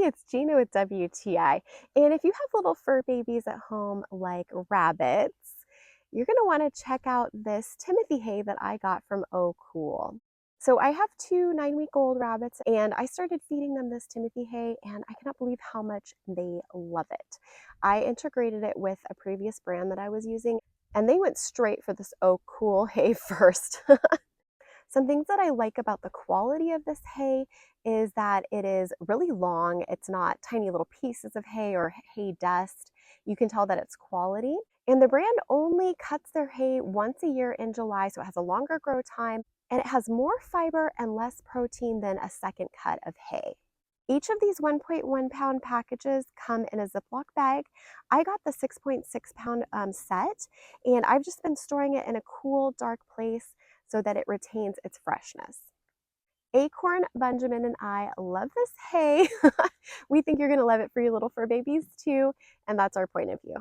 it's Gina with WTI. And if you have little fur babies at home like rabbits, you're going to want to check out this Timothy hay that I got from Ohcool. So I have two 9-week-old rabbits and I started feeding them this Timothy hay and I cannot believe how much they love it. I integrated it with a previous brand that I was using and they went straight for this Ohcool hay first. Some things that I like about the quality of this hay is that it is really long. It's not tiny little pieces of hay or hay dust. You can tell that it's quality. And the brand only cuts their hay once a year in July, so it has a longer grow time, and it has more fiber and less protein than a second cut of hay. Each of these 1.1 pound packages come in a Ziploc bag. I got the 6.6 pound set, and I've just been storing it in a cool, dark place so that it retains its freshness. Acorn, Benjamin, and I love this hay. We think you're going to love it for your little fur babies too, and that's our point of view.